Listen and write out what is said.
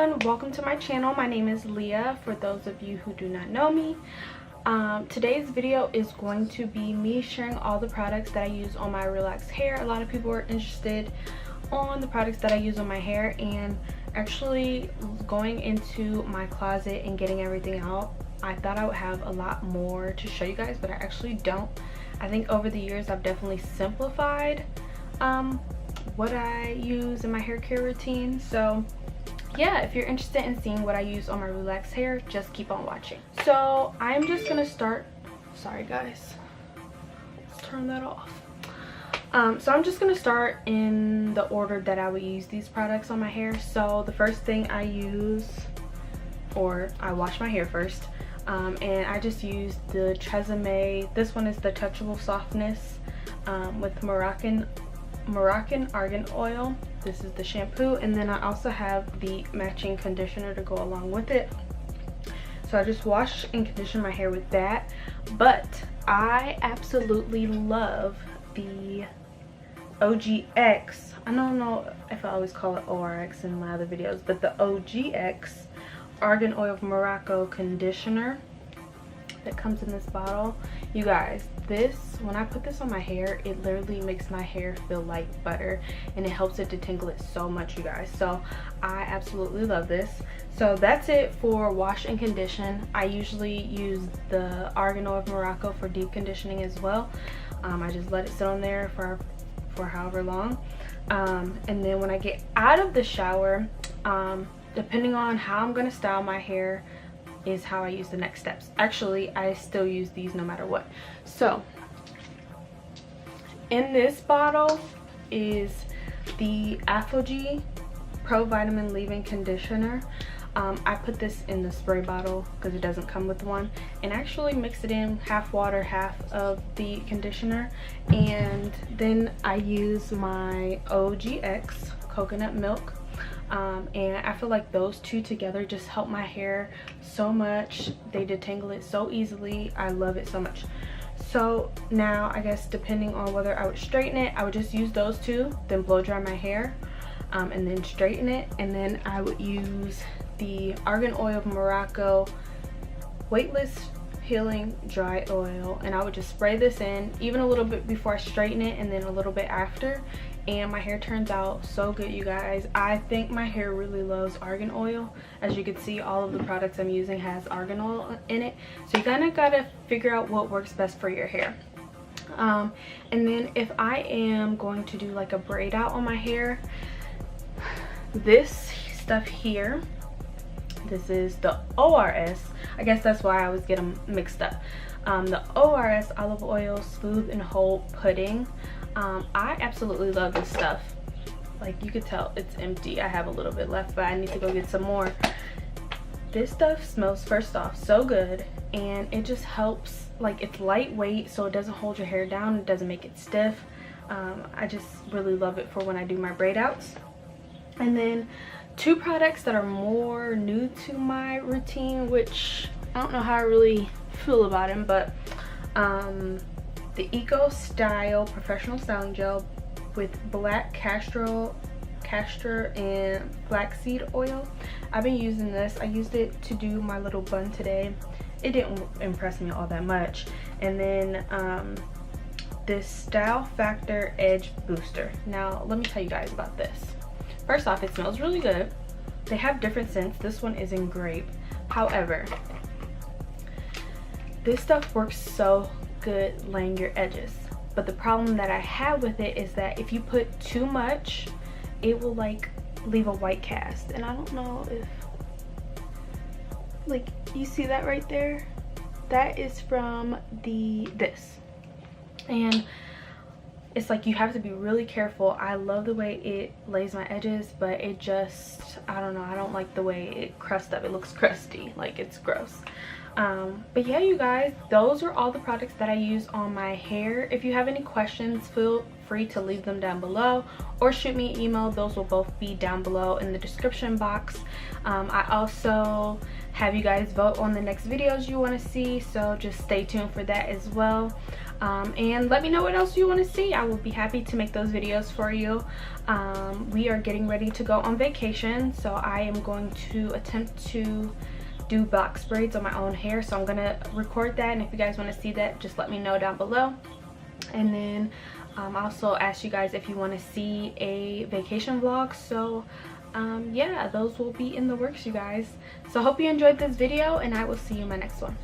everyone, welcome to my channel. My name is Leah, for those of you who do not know me. Today's video is going to be me sharing all the products that I use on my relaxed hair. A lot of people are interested on the products that I use on my hair, and actually going into my closet and getting everything out, I thought I would have a lot more to show you guys, but I actually don't. I think over the years I've definitely simplified what I use in my hair care routine. So yeah, if you're interested in seeing what I use on my relaxed hair, just keep on watching. So I'm just gonna start, sorry guys, let's turn that off. So I'm just gonna start in the order that I would use these products on my hair. So the first thing I use, or I wash my hair first, and I just use the Tresemme, this one is the Touchable Softness with Moroccan Argan oil. This is the shampoo, and then I also have the matching conditioner to go along with it. So I just wash and condition my hair with that. But I absolutely love the OGX, I don't know if I always call it ORX in my other videos, but the OGX Argan Oil of Morocco conditioner that comes in this bottle. You guys, this, when I put this on my hair, it literally makes my hair feel like butter, and it helps it detangle it so much, you guys. So I absolutely love this. So that's it for wash and condition. I usually use the Argan Oil of Morocco for deep conditioning as well. I just let it sit on there for however long, and then when I get out of the shower, depending on how I'm going to style my hair is how I use the next steps. Actually, I still use these no matter what. So in this bottle is the Aphogee Pro Vitamin Leave-In Conditioner. I put this in the spray bottle because it doesn't come with one, and actually mix it in half water, half of the conditioner. And then I use my OGX coconut milk, and I feel like those two together just help my hair so much. They detangle it so easily. I love it so much. So now I guess depending on whether I would straighten it, I would just use those two, then blow dry my hair, and then straighten it. And then I would use the Argan Oil of Morocco weightless healing dry oil, and I would just spray this in even a little bit before I straighten it, and then a little bit after, and my hair turns out so good, you guys. I think my hair really loves argan oil. As you can see, all of the products I'm using has argan oil in it, so you kind of gotta figure out what works best for your hair. And then if I am going to do like a braid out on my hair, this stuff here, this is the ORS, I guess that's why I always get them mixed up, the ORS olive oil smooth and hold pudding. I absolutely love this stuff. Like, you could tell it's empty. I have a little bit left, but I need to go get some more. This stuff smells, first off, so good, and it just helps, like, it's lightweight, so it doesn't hold your hair down, it doesn't make it stiff. I just really love it for when I do my braid outs. And then two products that are more new to my routine, which I don't know how I really feel about them, but the Eco Style Professional Styling Gel with black castor and flaxseed oil. I've been using this. I used it to do my little bun today. It didn't impress me all that much. And then this Style Factor Edge Booster. Now let me tell you guys about this. First off, it smells really good. They have different scents. This one is in grape. However, this stuff works so good laying your edges, but the problem that I have with it is that if you put too much, it will like leave a white cast, and I don't know if, like, you see that right there? That is from this, and it's like you have to be really careful. I love the way it lays my edges, but it just, I don't know, I don't like the way it crusts up. It looks crusty, like it's gross. But yeah, you guys, those are all the products that I use on my hair. If you have any questions, feel free to leave them down below or shoot me an email. Those will both be down below in the description box. I also have you guys vote on the next videos you want to see, so just stay tuned for that as well. And let me know what else you want to see. I will be happy to make those videos for you. We are getting ready to go on vacation, so I am going to attempt to do box braids on my own hair, so I'm gonna record that, and if you guys want to see that, just let me know down below. And then I also asked you guys if you want to see a vacation vlog, so yeah, those will be in the works, you guys. So hope you enjoyed this video, and I will see you in my next one.